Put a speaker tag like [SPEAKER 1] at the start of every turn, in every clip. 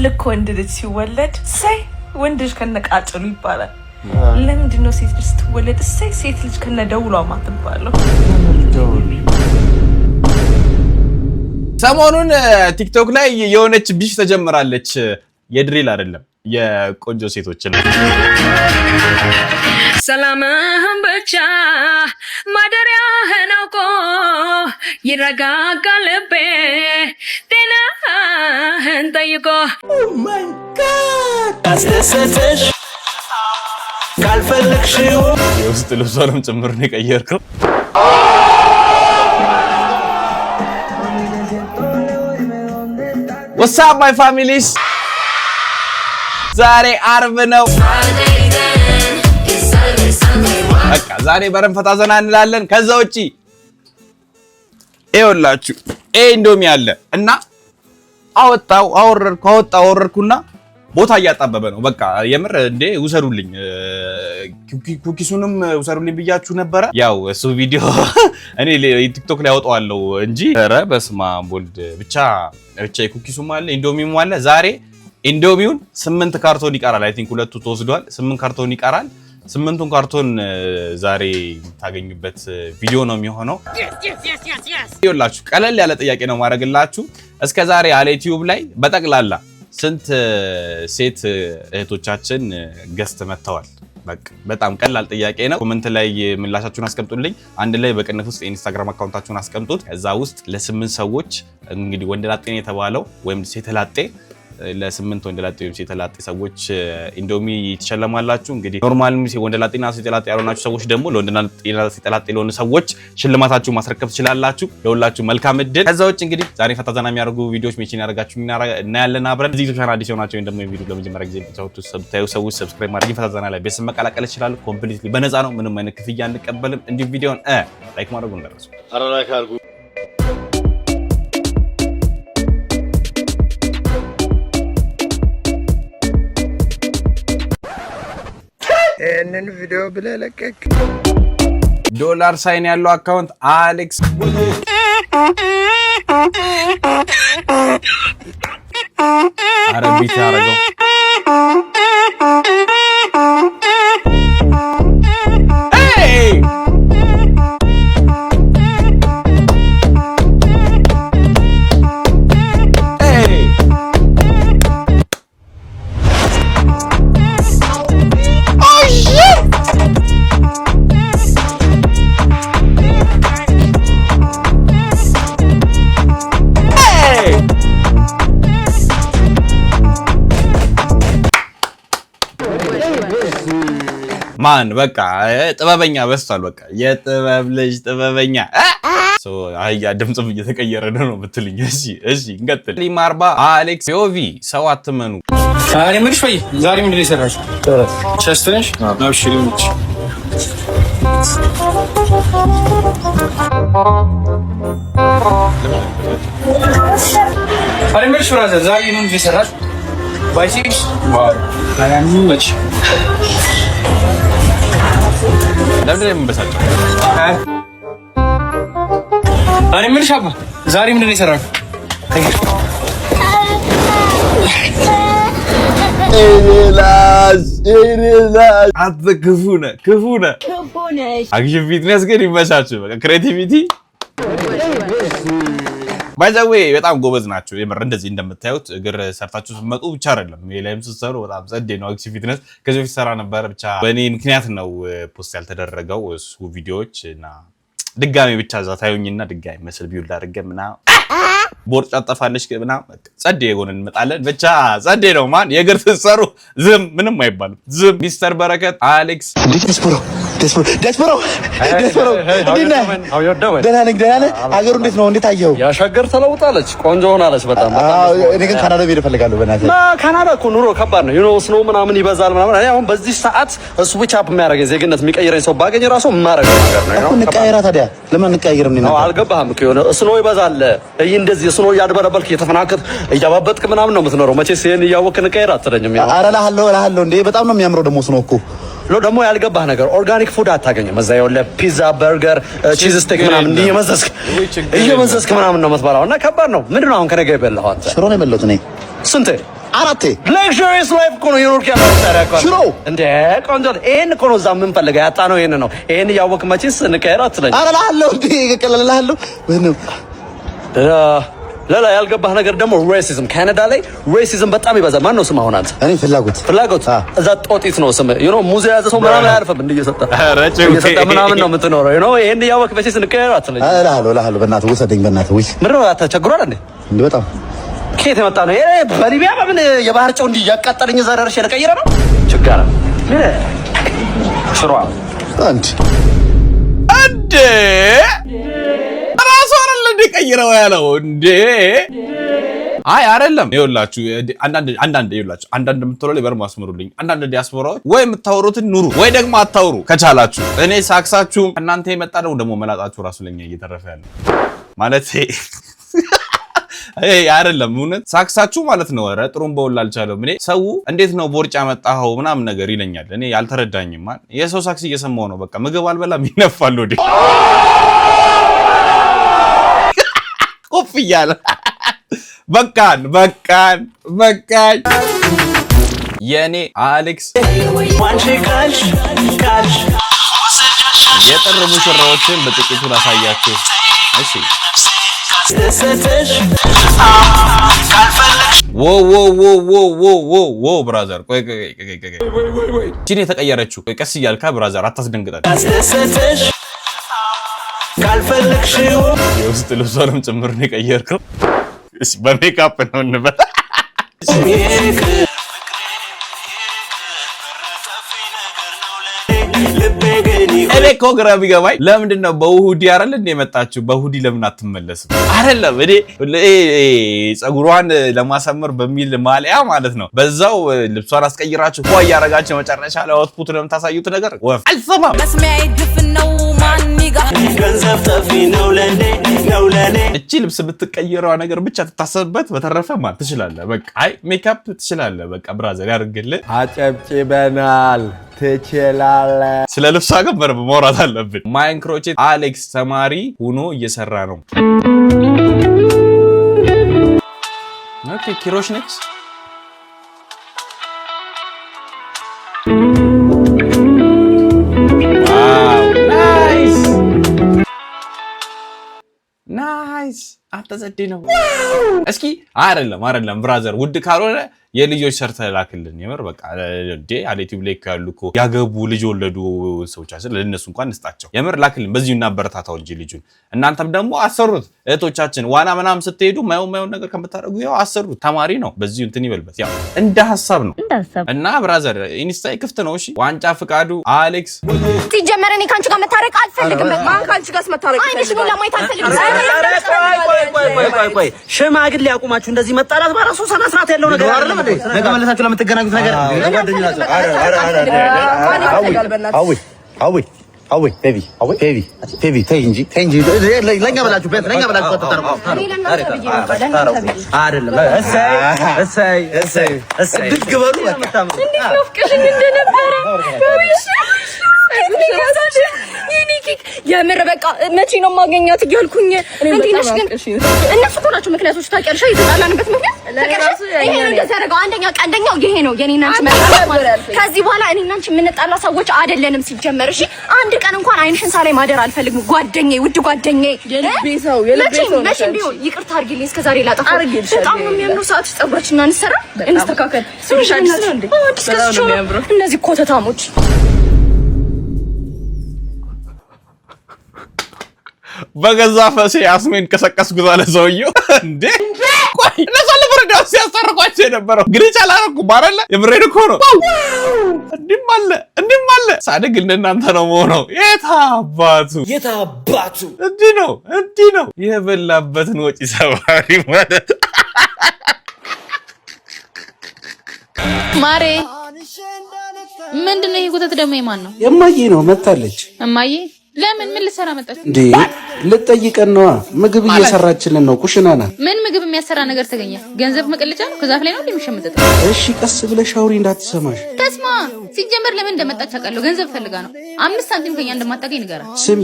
[SPEAKER 1] ልክ ወንድ ልጅ ሲወለድ ሳይ ወንድ ልጅ ከነቃጭሉ ይባላል። ለምንድን ነው ሴት ልጅ ስትወለድ ሳይ ሴት ልጅ ከነደውሏ ማትባለው?
[SPEAKER 2] ሰሞኑን ቲክቶክ ላይ የሆነች ቢፍ ተጀምራለች። የድሪል አይደለም የቆንጆ ሴቶች ነው።
[SPEAKER 1] ሰላምህን ብቻ ማደሪያህን አውቆ ይረጋጋል ልቤ ጤናህን ጠይቆ። ኦ ማይ ጋድ አስተሰሰሽ ካልፈለግሽው
[SPEAKER 2] የውስጥ ልብሷንም ጭምር ነው የቀየርከው። What's up my families? ዛሬ አርብ ነው። በቃ ዛሬ በረን ፈታ ዘና እንላለን። ከዛ ውጪ ይኸውላችሁ ኢንዶሚ አለ እና አወረድኩና ቦታ እያጣበበ ነው። በቃ የምር እንዴ ውሰዱልኝ፣ ኩኪሱንም ውሰዱልኝ ብያችሁ ነበረ። ያው እሱ ቪዲዮ እኔ ቲክቶክ ላይ አወጣዋለሁ እንጂ ኧረ በስመ አብ ወልድ ብቻ ኩኪሱም አለ ኢንዶሚም አለ። ዛሬ ኢንዶሚውን 8 ካርቶን ይቀራል። አይ ቲንክ 2 ተወስዷል። 8 ካርቶን ይቀራል። 8ቱን ካርቶን ዛሬ የምታገኙበት ቪዲዮ ነው የሚሆነው። ይኸውላችሁ ቀለል ያለ ጥያቄ ነው ማድረግላችሁ። እስከ ዛሬ አለ ዩቲዩብ ላይ በጠቅላላ ስንት ሴት እህቶቻችን ገስት መተዋል? በቃ በጣም ቀላል ጥያቄ ነው። ኮሜንት ላይ ምላሻችሁን አስቀምጡልኝ። አንድ ላይ በቅንፍ ውስጥ የኢንስታግራም አካውንታችሁን አስቀምጡት። ከዛ ውስጥ ለ8 ሰዎች እንግዲህ ወንደላጤ ነው የተባለው ወይም ሴተላጤ ለ8 ወንደላጤ ወይም ሴተላጤ ሰዎች ኢንዶሚ ትሸለማላችሁ። እንግዲህ ኖርማል ወንደላጤና ሴተላጤ ያልሆናችሁ ሰዎች ደግሞ ለወንደላጤና ሴተላጤ ለሆኑ ሰዎች ሽልማታችሁ ማስረከብ ትችላላችሁ። ለሁላችሁ መልካም እድል። ከዛ ውጭ እንግዲህ ዛሬ ፈታ ዘና የሚያደርጉ ቪዲዮዎች ሜንሽን ያደርጋችሁ እናያለን አብረን። እዚህ ቻናል አዲስ ሆናችሁ ወይም ደግሞ ቪዲዮ ለመጀመሪያ ጊዜ ብታዩ ሰዎች ሰብስክራይብ ማድረግ ፈታ ዘና ላይ ቤተሰብ መቀላቀል ይችላሉ። ኮምፕሊትሊ በነፃ ነው። ምንም አይነት ክፍያ አንቀበልም። እንዲህ ቪዲዮን ላይክ ማድረጉ እንዳትረሱ። አረ ላይክ አድርጉ።
[SPEAKER 3] ይሄንን ቪዲዮ ብለህ ለቀቅ።
[SPEAKER 2] ዶላር ሳይን ያለው አካውንት አሌክስ አረቢት ያረጋው ማን በቃ ጥበበኛ በስቷል። በቃ የጥበብ ልጅ ጥበበኛ አያ ድምጽም እየተቀየረ ነው የምትልኝ? እሺ እንቀጥል። ሊማርባ አሌክስ ዮቪ ሰው አትመኑ።
[SPEAKER 4] አሬ ምንሽ ወይ ዛሬ ምንድነው የሰራሽው? ቸስትነሽ አብሽሪ ምንሽ አሬ ምንሽ ብራዘር ዛሬ ምንድነው የሰራሽው? ባይሲክስ ዋው አራኒ ምንሽ ለምን የምበሳጨው? አሬ ምን ሻባ ዛሬ ምንድነው የሰራው?
[SPEAKER 2] ኤላስ አትክፉነ አክሽን ፊትነስ ግን ይመቻችሁ። በቃ ክሬቲቪቲ ባይዛዌ በጣም ጎበዝ ናቸው የምር። እንደዚህ እንደምታዩት እግር ሰርታችሁ ስትመጡ ብቻ አይደለም ሌላም ስትሰሩ በጣም ጸዴ ነው። አክሽን ፊትነስ ከዚህ በፊት ሰራ ነበር፣ ብቻ በእኔ ምክንያት ነው ፖስት ያልተደረገው እሱ ቪዲዮዎች እና ድጋሜ ብቻ እዛ ታዩኝና ድጋሜ መስል ቢውልድ አድርገምና ቦርጫ ጠፋለች ግብና ጸዴ የሆነን እንመጣለን። ብቻ ጸዴ ነው ማን የእግር ስትሰሩ ዝም ምንም አይባልም። ዝም ሚስተር በረከት አሌክስ
[SPEAKER 3] ደስፖሮ ደህና ነህ? አገሩ እንዴት ነው? እንዴት አየኸው?
[SPEAKER 4] ያሻገር ተለውጣለች፣ ቆንጆ ሆናለች በጣም።
[SPEAKER 3] እኔ ግን ካናዳ መሄድ እፈልጋለሁ። በእናትህ
[SPEAKER 4] ካናዳ እኮ ኑሮ ከባድ ነው። ዩኖ ስኖው ምናምን ይበዛል ምናምን። እኔ አሁን በዚህ ሰዓት ስዊች አፕ የሚያደርገኝ ዜግነት የሚቀይረኝ ሰው ባገኝ ራሱ የማደርገው ነገር ነው።
[SPEAKER 3] እኮ እንቀያየራ። ታዲያ ለምን እንቀያየርም?
[SPEAKER 4] ነው አልገባህም እኮ የሆነ ስኖው ይበዛል። እንደዚህ ስኖው እያድበለበልክ እየተፈናከት እያባበጥክ ምናምን ነው የምትኖረው። መቼስ ይሄን እያወቅህ እንቀያየር አትለኝም?
[SPEAKER 3] ኧረ እልሃለሁ እንዴ በጣም ነው የሚያምረው ደግሞ ስኖው እኮ
[SPEAKER 4] ደግሞ ያልገባህ ነገር ኦርጋኒክ ፉድ አታገኝም። እዛ ያለው ፒዛ፣ በርገር፣ ቺዝ ስቴክ ምናምን እየመዘዝክ ምናምን ነው የምትበላው እና ከባድ ነው። ምንድነው አሁን ከነገ የበላኸው አንተ?
[SPEAKER 3] ሽሮ ነው የበላሁት እኔ።
[SPEAKER 4] ስንት
[SPEAKER 3] አራቴ
[SPEAKER 4] luxurious life እኮ ነው የኖርክ ያለው ታዲያ እኮ
[SPEAKER 3] ሽሮ
[SPEAKER 4] እንደ ቆንጆ ይሄን እኮ ነው እዛ ምን ፈልጋ ያጣ ነው ይሄን ነው ይሄን ያወቅ መቼስ እንቀየር አትለኝ
[SPEAKER 3] አላላለው እንዴ ከለላለው ወነው
[SPEAKER 4] ላላ ያልገባህ ነገር ደግሞ ሬሲዝም ካናዳ ላይ ሬሲዝም በጣም ይበዛል። ማን ነው ስም አሁን አንተ?
[SPEAKER 3] እኔ ፍላጎት
[SPEAKER 4] እዛ ጦጢት ነው ስም you know ሙዚያ ያዘ ሰው ምናምን አያልፍም እንደ እየሰጠ ምናምን ነው የምትኖረው you know ይሄን ያወቅ መቼስ እንቀየር አትለኝ
[SPEAKER 3] እልሃለሁ በእናትህ ውሰደኝ በእናትህ ውይ
[SPEAKER 4] ምን ነው ተቸግሯል እንዴ
[SPEAKER 3] እንዴ በጣም
[SPEAKER 4] ከየት የመጣ ነው ይሄ በሊቢያ በምን የባህር ጨው እንዲህ ያቃጠለኝ ዘረርሽ ለቀይረ ነው ችግር ምን ሽሯ
[SPEAKER 2] እንዴ ራሱ አይደል እንዴ ቀይረው ያለው እንዴ አይ አይደለም ይኸውላችሁ አንዳንድ የምትወለው ላይ በርማ አስመሩልኝ አንዳንድ ዲያስፖራዎች ወይ የምታወሩትን ኑሩ ወይ ደግሞ አታውሩ ከቻላችሁ እኔ ሳክሳችሁ እናንተ የመጣ ነው ደግሞ መላጣችሁ ራሱ ለኛ እየተረፈ ያለው ማለት አይደለም እውነት ሳክሳችሁ ማለት ነው ኧረ ጥሩም በውል አልቻለም እኔ ሰው እንዴት ነው ቦርጫ መጣኸው ምናምን ነገር ይለኛል እኔ ያልተረዳኝም ማለት የሰው ሳክስ እየሰማው ነው በቃ ምግብ አልበላም ይነፋል ወዴ ኮፍያለ በቃን የኔ አሌክስ የጥር ሙሽራዎችን በጥቂቱ ላሳያችሁ እሺ ዎ ብራዘር ቆይ ጂኔ ተቀየረችው ቀስ እያልካ ብራዘር አታስደንግጣት ካልፈልክሽው የውስጥ ልብሷንም ጭምር ነው የቀየርከው እሺ በሜካፕ ነው እንበል እኔ እኮ ግራ ቢገባኝ ለምንድን ነው በሁዲ አይደል እንደ መጣችሁ በሁዲ ለምን አትመለስም አይደለም እኔ ጸጉሯን ለማሰመር በሚል ማሊያ ማለት ነው በዛው ልብሷን አስቀይራችሁ ፏ ያረጋችሁ መጨረሻ ላይ አውትፑት ነው የምታሳዩት ነገር ወፍ አልሰማም መስሚያዬ ድፍን ነው ማንኒጋ ገንዘብ ጠፊ ነው ለኔ እቺ ልብስ ብትቀየረው ነገር ብቻ ተታሰብበት በተረፈ ማለት ትችላለህ በቃ አይ ሜካፕ ትችላለህ በቃ ብራዘር ያርግልህ አጨብጭበናል ትችላለህ ስለ ልብሷ ጋር ማውራት አለብን ማይንክሮቼት አሌክስ ተማሪ ሆኖ እየሰራ ነው ኦኬ ኪሮሽ ነች ናይስ አተዘዴ ነው እስኪ አይደለም ብራዘር ውድ ካልሆነ የልጆች ሰርተ ላክልን የምር በቃ እንዴ አለቲቭ ሌክ ያሉኮ ያገቡ ልጅ ወለዱ ሰዎች አይደል ለነሱ እንኳን እንስጣቸው የምር ላክልን በዚሁ እናበረታታው እንጂ ልጁን እናንተም ደግሞ አሰሩት እህቶቻችን ዋና ምናምን ስትሄዱ ማየው ነገር ከምታረጉ ያው አሰሩት ተማሪ ነው በዚሁ እንትን ይበልበት ያው እንደ ሐሳብ ነው እና ብራዘር ኢንስታይ ክፍት ነው እሺ ዋንጫ ፍቃዱ አሌክስ
[SPEAKER 5] ሲጀመር እኔ ካንቺ ጋር መታረቅ አልፈልግም ማን ካንቺ ጋር መታረቅ አይንሽ ነው ለማይት አልፈልግም
[SPEAKER 4] ቆይ ሽማግሌ ያቁማችሁ እንደዚህ መጣላት በራሱ ሰና ስርዓት ያለው ነገር አይደለም እንዴ ነገ መለሳችሁ ለምትገናኙት ነገር ጓደኛችሁ አዊ ቤቢ ተይ እንጂ ለኛ ብላችሁ ተተርኩ አይደለም እሰይ ድግበሉ
[SPEAKER 5] ፍቅሽን እንደነበረ የምር በቃ መቼ ነው ማገኛት እያልኩኝ እንዴነሽ ግን እነሱ እኮ ናቸው ምክንያቶች ታውቂያለሽ የተጣላንበት ምክንያት ይሄ ነው እንደተረጋው አንደኛው ይሄ ነው የኔና አንቺ ማለት ከዚህ በኋላ እኔና አንቺ የምንጣላ ሰዎች አይደለንም ሲጀመር እሺ አንድ ቀን እንኳን አይንሽን ሳላይ ማደር አልፈልግም ጓደኛዬ ውድ ጓደኛዬ የልቤ ሰው መቼም ቢሆን ይቅርታ አድርጊልኝ እስከዛሬ ላጠፋው በጣም ነው የሚያምረው ሰዓትሽ ፀጉራችንን እንሰራ እንስተካከል ሶሻል ነው እንዴ እነዚህ ኮተታሞች
[SPEAKER 2] በገዛ ፈሴ አስሜን ከሰቀስኩት አለ ሰውየው እንዴ ቆይ ለሰለ በረዳው ሲያስታርቋቸው የነበረው ግሪቻ አላረኩም አይደለ የብሬድ እኮ ነው እንዲማለ ሳደግ እንደናንተ ነው ሆነው የታባቱ እንዲህ ነው የበላበትን ወጪ ሰባሪ ማለት
[SPEAKER 6] ማሬ ምንድነው ይሄ ጉተት ደግሞ የማን ነው
[SPEAKER 7] የማዬ ነው መጣለች
[SPEAKER 6] እማዬ ለምን ምን ልሰራ መጣች
[SPEAKER 7] እንዴ ልጠይቀን ነው ምግብ እየሰራችልን ነው ኩሽና ናት
[SPEAKER 6] ምን ምግብ የሚያሰራ ነገር ተገኘ ገንዘብ መቀለጫ ነው ከዛፍ ላይ ነው እንደሚሸምጠጥ
[SPEAKER 7] እሺ ቀስ ብለሽ አውሪ እንዳትሰማሽ
[SPEAKER 6] ተስማ ሲጀመር ለምን እንደመጣች አውቃለሁ ገንዘብ ፈልጋ ነው 5 ሳንቲም ከኛ እንደማታገኝ ንገራ
[SPEAKER 7] ስሚ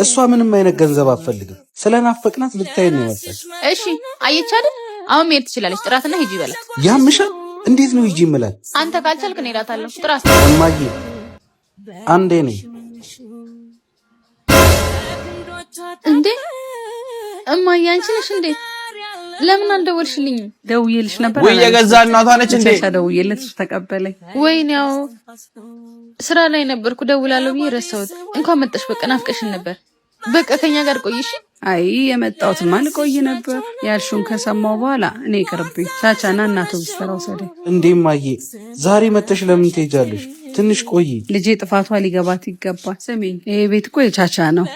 [SPEAKER 7] እሷ ምንም አይነት ገንዘብ አትፈልግም ስለናፈቅናት ልታይ ነው መጣች
[SPEAKER 6] እሺ አየች አይደል አሁን መሄድ ትችላለች ጥራትና ሂጂ ይበላት
[SPEAKER 7] ያምሻል እንዴት ነው ሂጂ እምላት?
[SPEAKER 6] አንተ ካልቻልክ እኔ እላታለሁ። ጥራስ
[SPEAKER 7] እማዬ አንዴ ነኝ
[SPEAKER 6] እንዴ? እማዬ አንቺ ነሽ እንዴ? ለምን አልደወልሽልኝም?
[SPEAKER 1] ደውዬልሽ ነበር።
[SPEAKER 2] ወይ የገዛ እናቷ ነች እንዴ?
[SPEAKER 1] ደውዬለት ተቀበለኝ።
[SPEAKER 6] ወይኔ ያው ስራ ላይ ነበርኩ። ደውላለሁ ብዬ ረሳሁት። እንኳን መጣሽ። በቃ ናፍቀሽን ነበር። በቃ ከኛ ጋር ቆይሽ።
[SPEAKER 1] አይ የመጣሁትማ ልቆይ ነበር ያልሽውን ከሰማሁ በኋላ እኔ ይቅርብኝ። ቻቻና እናቱ ቢስተራው ሰደ
[SPEAKER 7] እንዴ እማዬ ዛሬ መተሽ ለምን ትሄጃለሽ? ትንሽ ቆይ።
[SPEAKER 1] ልጄ ጥፋቷ ሊገባት ይገባል። ስሚኝ ይሄ ቤት እኮ የቻቻ ነው።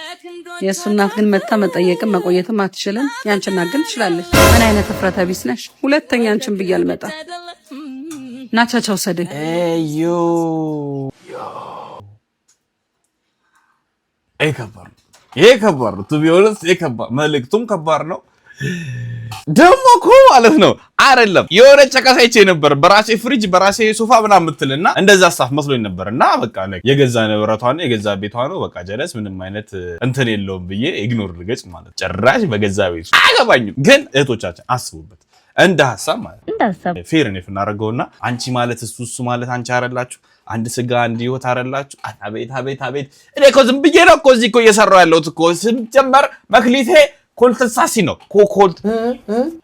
[SPEAKER 1] የእሱ እናት ግን መታ መጠየቅም መቆየትም አትችልም። ያንቺ እናት ግን ትችላለች። ምን አይነት እፍረተ ቢስ ነሽ? ሁለተኛ አንቺን ብዬ አልመጣም። ና ቻቻ ውሰደኝ።
[SPEAKER 2] ይሄ ከባድ ነው። ቱ ቢ ኦነስት ይሄ ከባድ መልእክቱም ከባድ ነው። ደግሞ እኮ ማለት ነው አይደለም የሆነ ጨቀሳይቼ ነበር በራሴ ፍሪጅ በራሴ ሶፋ ምናምን የምትልና እንደዛ አሳፍ መስሎኝ ነበርና በቃ የገዛ ንብረቷ ነው የገዛ ቤቷ ነው በቃ ጀለስ ምንም አይነት እንትን የለውም ብዬ ኢግኖር ልገጭ ማለት ጭራሽ በገዛ ቤቱ አያገባኝም። ግን እህቶቻችን አስቡበት እንደ ሐሳብ ማለት
[SPEAKER 1] እንደ ሐሳብ
[SPEAKER 2] ፌር ነው እናደርገውና አንቺ ማለት እሱ ማለት አንቺ አይደላችሁ አንድ ስጋ አንድ ህይወት አይደላችሁ። አቤት እኔ እኮ ዝም ብዬ ነው እኮ እዚህ እኮ እየሰራው ያለሁት እኮ ሲጀመር መክሊቴ ኮንሰልታሲ ነው ኮልት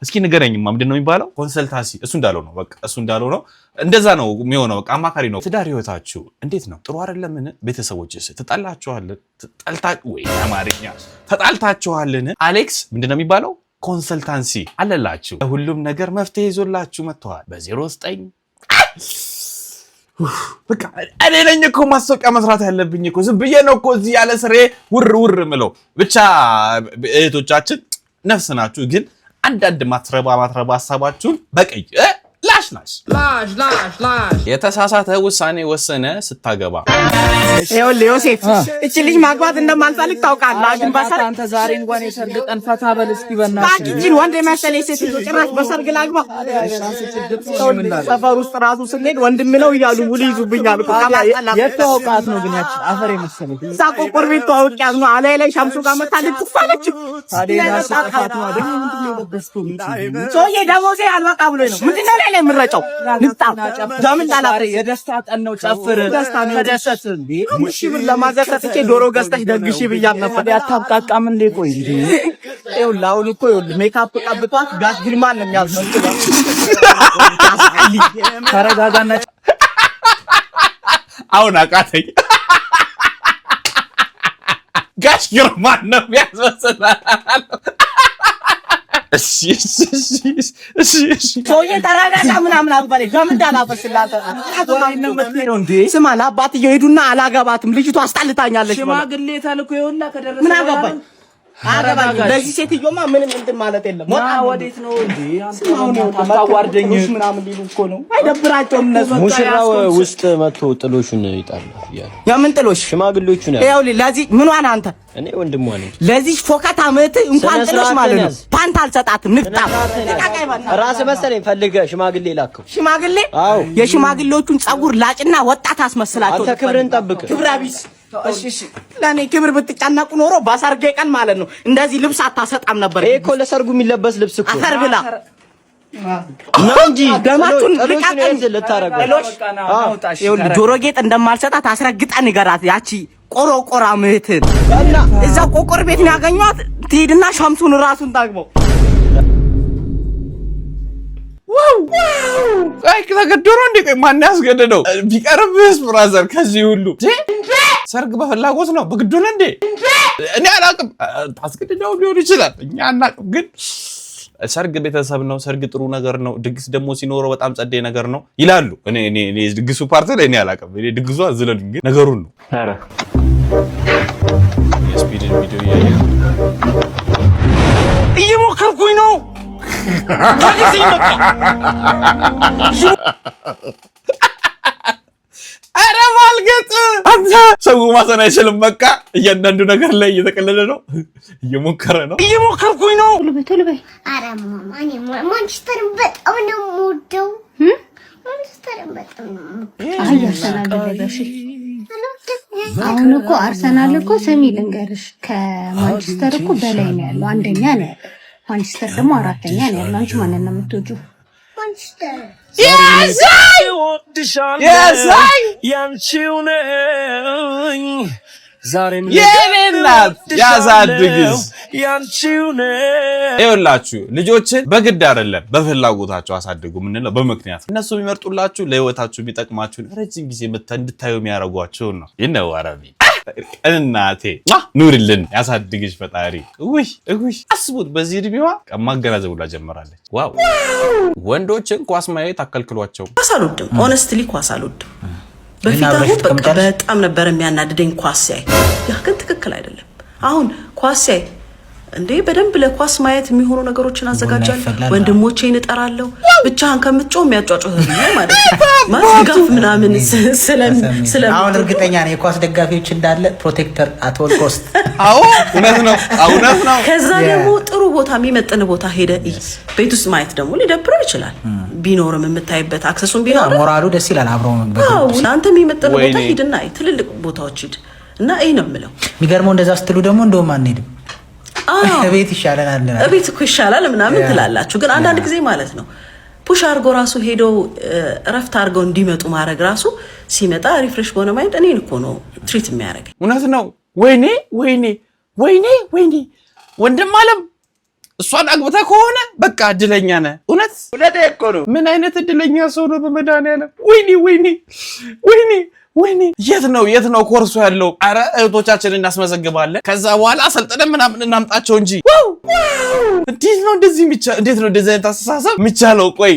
[SPEAKER 2] እስኪ ንገረኝማ ምንድን ነው የሚባለው? ኮንሰልታሲ እሱ እንዳለው ነው በቃ እሱ እንዳለው ነው እንደዛ ነው የሚሆነው። በቃ አማካሪ ነው። ትዳር ህይወታችሁ እንዴት ነው? ጥሩ አይደለምን? ቤተሰቦችስ ተጣላችኋልን? ወይ አማርኛ ተጣልታችኋልን? አሌክስ ምንድን ነው የሚባለው? ኮንሰልታንሲ አለላችሁ። ሁሉም ነገር መፍትሄ ይዞላችሁ መጥተዋል በ09 በቃ እኔ ነኝ እኮ ማስታወቂያ መስራት ያለብኝ እኮ ዝም ብዬ ነው እኮ እዚህ ያለ ስሬ ውር ምለው። ብቻ እህቶቻችን ነፍስ ናችሁ፣ ግን አንዳንድ ማትረባ ሐሳባችሁን በቀይ ላሽ የተሳሳተ ውሳኔ ወሰነ ስታገባ።
[SPEAKER 8] ይኸውልህ ዮሴፍ እቺ ልጅ ማግባት እንደማልፈልግ ታውቃለህ። ግን በሰርግ
[SPEAKER 1] አንተ ዛሬ እንኳን የሰርግ ቀን ፈታ በል እስኪ በእናትህ።
[SPEAKER 8] እቺን ወንድ የመሰለኝ ሴት ልጅ ጭራሽ በሰርግ ላግባ። ሰፈር ውስጥ ራሱ ስንሄድ ወንድም ነው እያሉ ውል ይዙብኛል እኮ።
[SPEAKER 1] የተዋውቃት ነው ግን ያቺ አፈር የመሰለኝ
[SPEAKER 8] እዛ ቆቆር ቤት ተዋውቂያት ነው አላይ ላይ ሻምሱ ጋር መታ ልትፋለች።
[SPEAKER 1] ታዲያ ያሰጣት ነው አይደል? ምንድን ነው የለበስከው?
[SPEAKER 8] ሰውዬ ደሞዜ አልበቃ ብሎኝ ነው። ምንድን ነው ላይ የምረጨው? ንጣ ዳምን ዳላሪ
[SPEAKER 1] የደስታ ቀን ነው። ጨፍር ተደሰት። እንዴ
[SPEAKER 8] ሙሽ ብር ለማዘፈት እቺ ዶሮ ገዝተሽ ደግሺ ብያት ነበር።
[SPEAKER 1] ያታብቃቃም እንዴ? ቆይ እንዴ
[SPEAKER 8] ይኸውልህ አሁን እኮ ይኸውልህ ሜካፕ ቀብቷት ጋሽ ግርማን ነው የሚያስመስለው።
[SPEAKER 1] ተረጋጋና
[SPEAKER 2] አሁን አቃተኝ። ጋሽ ግርማን ነው የሚያስመስለው። እሺ
[SPEAKER 8] ሰውዬ ተረጋጋ ምናምን አትበለኝ። ለምን እንዳላፈስላት ስማ፣ ለአባትየው ሄዱና አላገባትም ልጅቷ አስጣልታኛለች።
[SPEAKER 1] ሽማግሌ ተልኮ ይኸውልህ ከደረሰ
[SPEAKER 8] ምን አገባኝ አገባኝ። ለዚህ ሴትዮማ ምንም እንትን ማለት የለም።
[SPEAKER 1] ወዴት ነው እንዴ? አታዋርደኝ
[SPEAKER 8] ምናምን ሊሉ እኮ ነው። አይደብራቸውም እነሱ።
[SPEAKER 4] ሙሽራው ውስጥ መጥቶ ጥሎሹን ይጣል ያለ
[SPEAKER 8] የምን ጥሎሽ?
[SPEAKER 4] ሽማግሌዎቹ ነው።
[SPEAKER 8] ይኸውልህ ለዚህ ምኗን አንተ
[SPEAKER 4] እኔ ወንድሟ ነኝ።
[SPEAKER 8] ለዚህ ፎከታ ምት እንኳን ጥሎሽ ማለት ነው ፓንት አልሰጣትም። ንፍጣ
[SPEAKER 4] ራስ መሰለኝ ፈልገህ ሽማግሌ ላከው።
[SPEAKER 8] ሽማግሌ? አዎ የሽማግሌዎቹን ጸጉር ላጭና ወጣት አስመስላቸው።
[SPEAKER 4] አንተ ክብርን ጠብቅ።
[SPEAKER 8] ክብረ ቢስ። እሺ ለኔ ክብር ብትጨነቁ ኖሮ በሰርጌ ቀን ማለት ነው እንደዚህ ልብስ አታሰጣም ነበር።
[SPEAKER 4] ይሄ እኮ ለሰርጉ የሚለበስ ልብስ እኮ
[SPEAKER 8] አፈር ብላ
[SPEAKER 4] ነው እንጂ
[SPEAKER 8] ደማቱን
[SPEAKER 4] ልቃቀን ልታረጋው።
[SPEAKER 8] ይኸውልህ ጆሮ ጌጥ እንደማልሰጣት አስረግጠህ ንገራት። ያቺ ቆሮቆራ ምህትን እዛ ቆቆር ቤት ነው ያገኟት። ትሄድና ሸምሱን ራሱን ታግበው።
[SPEAKER 2] አይ ተገደሮ እንዴ? ማን ያስገደደው? ቢቀርብስ ብራዘር ከዚህ ሁሉ ሰርግ በፍላጎት ነው በግድ ነው እንዴ? እኔ አላውቅም። ታስገድደው ሊሆን ይችላል እኛ አናውቅም። ግን ሰርግ ቤተሰብ ነው። ሰርግ ጥሩ ነገር ነው። ድግስ ደግሞ ሲኖረው በጣም ጸዴ ነገር ነው ይላሉ። እኔ ድግሱ ፓርት ላይ እኔ አላውቅም። እኔ ድግሱ አዝለልኝ ግን ነገሩን ነው። አረ የስፒድ ቪዲዮ
[SPEAKER 8] እየሞከርኩኝ ነው።
[SPEAKER 2] አረ ማልገጥ አንተ ሰው ማሰን አይችልም። በቃ እያንዳንዱ ነገር ላይ እየተቀለለ ነው፣ እየሞከረ ነው።
[SPEAKER 8] እየሞከርኩኝ ነው።
[SPEAKER 5] ቶሎ በይ። አረ ማማ እኔ ማንቸስተርን በጣም ነው የምወደው። ማንቸስተርን በጣም ነው የምወደው። አይ አርሰናል ደጋፊ አሁን እኮ አርሰናል እኮ ስሚ ልንገርሽ፣ ከማንቸስተር እኮ በላይ ነው ያለው፣ አንደኛ ነው ያለው። ማንቸስተር ደግሞ አራተኛ ነው ያለው። አንቺ ማንን ነው የምትወጂው?
[SPEAKER 2] ይኸውላችሁ ልጆችን በግድ አይደለም በፍላጎታቸው አሳድጉ ምንለው በምክንያት እነሱ የሚመርጡላችሁ ለህይወታችሁ የሚጠቅማችሁን ረጅም ጊዜ እንድታዩ የሚያደርጓቸው ነው። ይነው አረቢ እናቴ ኑርልን ያሳድግሽ ፈጣሪ። ውይ አስቡት በዚህ እድሜዋ ማገናዘብ ሁላ ጀምራለች። ዋው ወንዶችን ኳስ ማየት አከልክሏቸው።
[SPEAKER 9] ኳስ አልወድም፣ ሆነስትሊ ኳስ አልወድም። በፊት አሁን በቃ በጣም ነበር የሚያናድደኝ ኳስ ሲያይ። ያ ግን ትክክል አይደለም። አሁን ኳስ ሲያይ እንዴ በደንብ ለኳስ ማየት የሚሆኑ ነገሮችን አዘጋጃለሁ። ወንድሞቼን እጠራለሁ። ብቻህን ከምትጮህ የሚያጫጫህ ማለት ማስጋፍ ምናምን
[SPEAKER 8] አሁን እርግጠኛ ነኝ የኳስ ደጋፊዎች እንዳለ ፕሮቴክተር አትወል ኮስት።
[SPEAKER 2] አዎ እውነት ነው።
[SPEAKER 9] ከዛ ደግሞ ጥሩ ቦታ የሚመጥን ቦታ ሄደ ቤት ውስጥ ማየት ደግሞ ሊደብረው ይችላል። ቢኖርም የምታይበት አክሰሱን ቢኖር
[SPEAKER 8] ሞራሉ ደስ ይላል። አብረው ነው
[SPEAKER 9] በቃ አንተ የሚመጥን ቦታ ሂድና ትልልቅ ቦታዎች ሂድ እና ይሄ ነው የምለው።
[SPEAKER 8] የሚገርመው እንደዛ ስትሉ ደግሞ እንደውም አንሄድም ቤት ይሻላል
[SPEAKER 9] ቤት እኮ ይሻላል ምናምን ትላላችሁ። ግን አንዳንድ ጊዜ ማለት ነው ፑሽ አርጎ ራሱ ሄዶ ረፍት አርገው እንዲመጡ ማድረግ ራሱ ሲመጣ ሪፍሬሽ በሆነ ማይንድ እኔን እኮ ነው ትሪት የሚያደርገኝ።
[SPEAKER 2] እውነት ነው። ወይኔ ወንድም አለም እሷን አግብተህ ከሆነ በቃ እድለኛ ነህ። እውነት እኮ ነው። ምን አይነት እድለኛ ሰው ነው በመድኃኒዓለም። ወይኔ የት ነው ኮርሱ ያለው? አረ እህቶቻችንን እናስመዘግባለን። ከዛ በኋላ አሰልጥነን ምናምን እናምጣቸው እንጂ እንዴት ነው እንደዚህ አይነት አስተሳሰብ የሚቻለው? ቆይ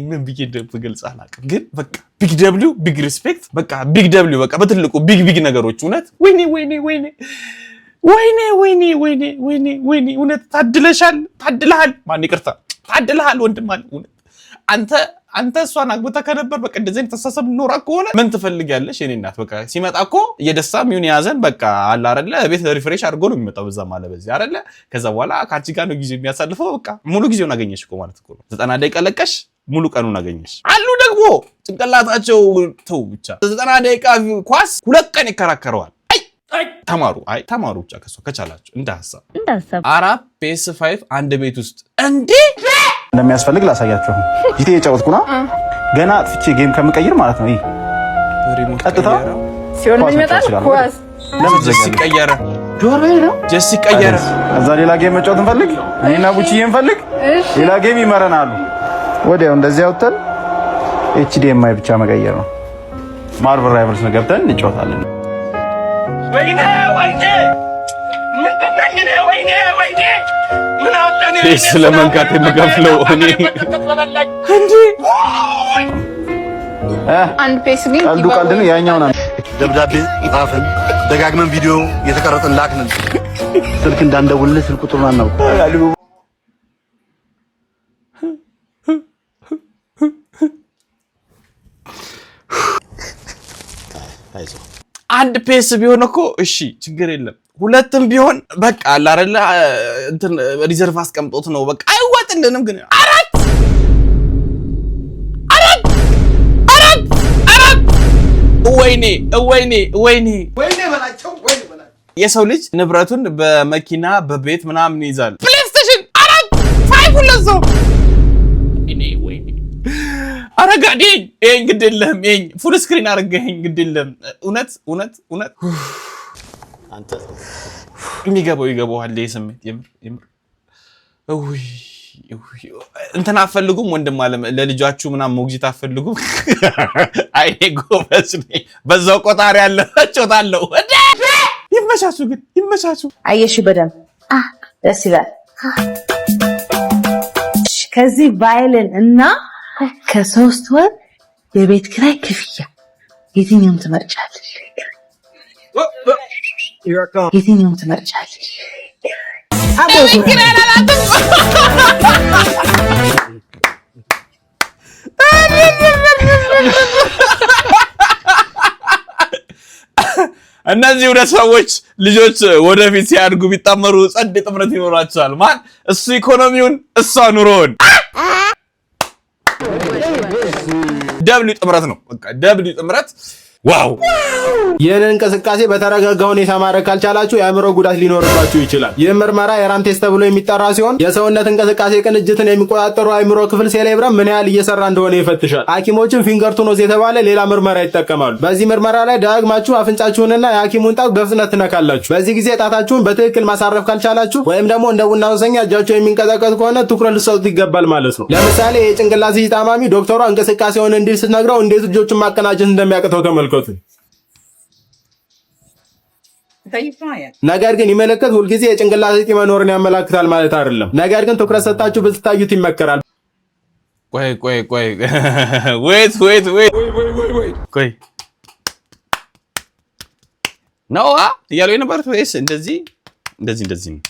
[SPEAKER 2] ምን ብዬ እንደምገልጽ አላውቅም። ግን በቃ ቢግ ደብሊው ቢግ ሪስፔክት። በቃ ቢግ ደብሊው በቃ በትልቁ ቢግ ነገሮች እውነት ወይኔ እውነት ታድለሃል። ማን ይቅርታ ታድለሃል ወንድም አለ። እውነት አንተ እሷን አግብተህ ከነበር በቃ እንደዚህ አይነት ተሳሰብ ኖራ ከሆነ ምን ትፈልጊያለሽ? የኔ እናት በቃ ሲመጣ እኮ እየደሳም ይሁን ያዘን በቃ አለ አይደለ ቤት ሪፍሬሽ አድርጎ ነው የሚመጣው። በዛ ማለት በዚህ አይደለ ከዛ በኋላ ካንቺ ጋር ነው ጊዜ የሚያሳልፈው። በቃ ሙሉ ጊዜውን አገኘሽ እኮ ማለት እኮ ነው። 90 ደቂቃ ለቀሽ ሙሉ ቀኑን አገኘሽ። አሉ ደግሞ ጭንቅላታቸው ተው ብቻ 90 ደቂቃ ኳስ 2 ቀን ይከራከረዋል። ተማሩ ብቻ ከሷ ከቻላችሁ እንደ ሐሳብ 4 PS5 አንድ ቤት ውስጥ እንዴ
[SPEAKER 3] እንደሚያስፈልግ ላሳያችሁ። ጂቲ የጫወትኩና ገና አጥፍቼ ጌም ከምቀይር ማለት ነው። ቀጥታ
[SPEAKER 5] ሲሆን የሚመጣው ኳስ
[SPEAKER 2] ጀስ ሲቀየረ
[SPEAKER 3] እዛ ሌላ ጌም መጫወት እንፈልግ እኔና ቡቺዬ እንፈልግ ሌላ ጌም ይመረናሉ። ወዲያው እንደዚህ አውጥተን HDMI ብቻ መቀየር ነው። ማርቨል ራይቨልስ ነው ገብተን እንጫወታለን። ወይኔ
[SPEAKER 2] ስለመንካት የምከፍለው እኔ እንዴ
[SPEAKER 5] አንድ ፔስ ግን
[SPEAKER 3] ቀልድ ነው። ያኛውና
[SPEAKER 4] ደብዳቤ ጻፍን፣ ደጋግመን ቪዲዮ የተቀረጸን ላክን። ስልክ እንዳንደውልልህ ስልክ ቁጥሩን አናውቅም።
[SPEAKER 2] አንድ ፔስ ቢሆን እኮ እሺ ችግር የለም። 2ም ቢሆን በቃ አለ አይደለ እንትን ሪዘርቭ አስቀምጦት ነው በቃ አይዋጥልንም። ግን 4 ወይኔ በላቸው። የሰው ልጅ ንብረቱን በመኪና በቤት ምናምን ይይዛል። ፕሌይስቴሽን 4 5 ለሰው ወይኔ አረጋዴኝ እንግዲልህም ፉል ስክሪን አርገኸኝ እንግዲልህም እውነት አንተ የሚገባው ይገባዋል። ስሜት የምር እንትን አፈልጉም ወንድም አለ ለልጃችሁ ምናምን ሞግዚት አፈልጉም። አይኔ ጎበዝ ነኝ በዛው ቆጣሪ ያለ ጮታለሁ። ይመቻችሁ።
[SPEAKER 10] አየሽ በደንብ ደስ ይላል። ከዚህ ቫይልን እና ከ3 ወር የቤት ኪራይ ክፍያ የትኛውን ትመርጫለሽ? የትኛውን ትመርጫለሽ?
[SPEAKER 2] እነዚህ ሁለት ሰዎች ልጆች ወደፊት ሲያድጉ ቢጣመሩ ጸድ ጥምረት ይኖራቸዋል። ማን እሱ ኢኮኖሚውን እሷ ኑሮውን። ደብሊው ጥምረት ነው በቃ ደብሊው ጥምረት ዋው
[SPEAKER 3] ይህንን እንቅስቃሴ በተረጋጋ ሁኔታ ማድረግ ካልቻላችሁ የአእምሮ ጉዳት ሊኖርባችሁ ይችላል። ይህ ምርመራ የራም ቴስት ተብሎ የሚጠራ ሲሆን የሰውነት እንቅስቃሴ ቅንጅትን የሚቆጣጠሩ አእምሮ ክፍል ሴሌብረም ምን ያህል እየሰራ እንደሆነ ይፈትሻል። ሐኪሞችም ፊንገር ቱኖዝ የተባለ ሌላ ምርመራ ይጠቀማሉ። በዚህ ምርመራ ላይ ደጋግማችሁ አፍንጫችሁንና የሐኪሙን ጣት በፍጥነት ትነካላችሁ። በዚህ ጊዜ ጣታችሁን በትክክል ማሳረፍ ካልቻላችሁ ወይም ደግሞ እንደ ቡና ወሰኛ እጃችሁ የሚንቀጠቀጥ ከሆነ ትኩረት ልትሰጡት ይገባል ማለት ነው። ለምሳሌ የጭንቅላት ታማሚ ዶክተሯ እንቅስቃሴውን እንዲል ስትነግረው እንዴት እጆቹን ማቀናጀት እንደሚያቅተው ተመልከቱ። ነገር ግን ይመለከት ሁልጊዜ የጭንቅላት እጢ መኖርን ያመላክታል ማለት አይደለም። ነገር ግን ትኩረት ሰጣችሁ ብትታዩት ይመከራል።
[SPEAKER 2] ቆይ ነው እያሉ የነበሩት ወይስ እንደዚህ ነው?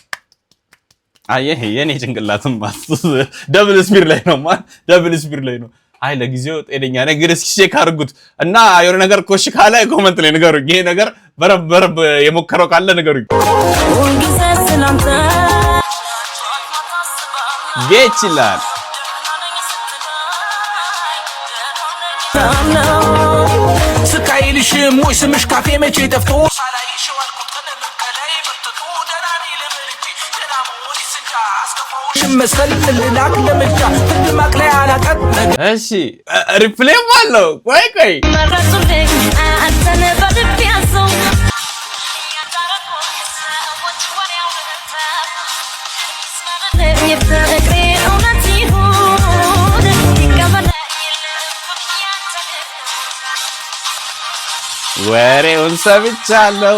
[SPEAKER 2] አየህ የኔ ጭንቅላትም ደብል ስፒር ላይ ነው። አይ ለጊዜው ጤነኛ ነገር እስኪ ቼክ አድርጉት እና የሆነ ነገር ኮሽ ካለ ኮመንት ላይ ንገሩኝ። ይሄ ነገር በረብ የሞከረው ካለ ንገሩኝ። ይችላል
[SPEAKER 11] ስቃይልሽ ሞይ ስምሽ ካፌ መቼ ጠፍቶ መሰል ልላክ ለምጃ ፍልማቅ ላይ አላቀጥ
[SPEAKER 2] እሺ ሪፕሌም አለው። ቆይ ወሬውን ሰምቻለሁ።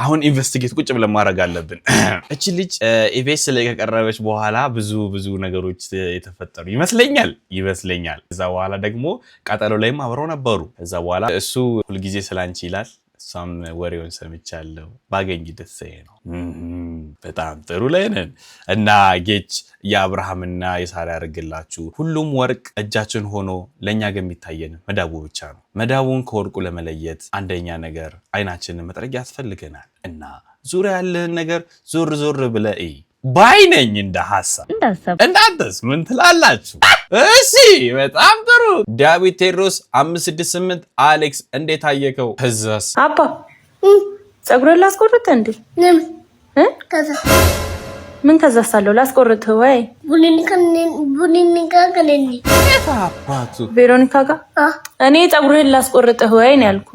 [SPEAKER 2] አሁን ኢንቨስቲጌት ቁጭ ብለን ማድረግ አለብን። እቺ ልጅ ኢቢኤስ ላይ ከቀረበች በኋላ ብዙ ነገሮች የተፈጠሩ ይመስለኛል። ከዛ በኋላ ደግሞ ቀጠሎ ላይም አብረው ነበሩ። ከዛ በኋላ እሱ ሁልጊዜ ስላንቺ ይላል፣ እሷም ወሬውን ሰምቻለሁ ባገኝ ደስታዬ ነው። በጣም ጥሩ ላይ ነን እና ጌች የአብርሃምና የሳራ ያደርግላችሁ። ሁሉም ወርቅ እጃችን ሆኖ ለኛ ግን የሚታየን መዳቡ ብቻ ነው። መዳቡን ከወርቁ ለመለየት አንደኛ ነገር አይናችንን መጥረግ ያስፈልገናል እና ዙሪያ ያለህን ነገር ዞር ብለህ ባይነኝ እንደ ሐሳብ እንዳንተስ ምን ትላላችሁ? እሺ በጣም ጥሩ። ዳዊት ቴድሮስ 568 አሌክስ እንዴት አየከው? ከዛስ
[SPEAKER 6] አባ ጸጉርን ላስቆርጥ እንዴ? ምን ከዛሳለው ላስቆርጥ ወይ? ቬሮኒካ ጋር እኔ ጸጉርን ላስቆርጥ ወይ ነው ያልኩ።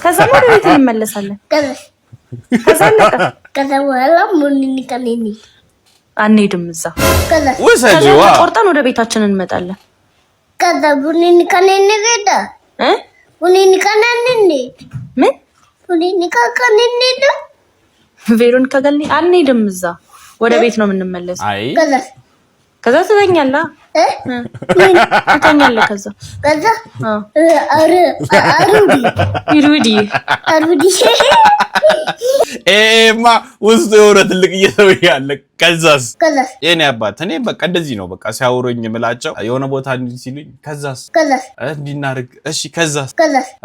[SPEAKER 6] ከዛ ወደ ቤት እንመለሳለን። ከዛ በኋላ አንሄድም እዛ
[SPEAKER 2] ወሰጂዋ
[SPEAKER 6] ቆርጠን ወደ ቤታችን እንመጣለን።
[SPEAKER 5] ከዛ ቡኒኒ ከነኒ ገዳ ቡኒኒ ከነኒ
[SPEAKER 6] ምን
[SPEAKER 5] ቡኒኒ ከነኒ ደ
[SPEAKER 6] ቬሮኒካ ጋር አንሄድም እዛ ወደ ቤት ነው የምንመለሰው።
[SPEAKER 2] አይ
[SPEAKER 6] ከዛ ትተኛለህ ትተኛለህ። ከዛ አሩዲ
[SPEAKER 2] ኤማ ውስጥ የሆነ ትልቅ እየሰው ያለ ከዛስ የኔ አባት እኔ በቃ እንደዚህ ነው በቃ ሲያወሩኝ የምላቸው የሆነ ቦታ እንዲህ ሲሉኝ ከዛስ እንዲናርግ እሺ ከዛስ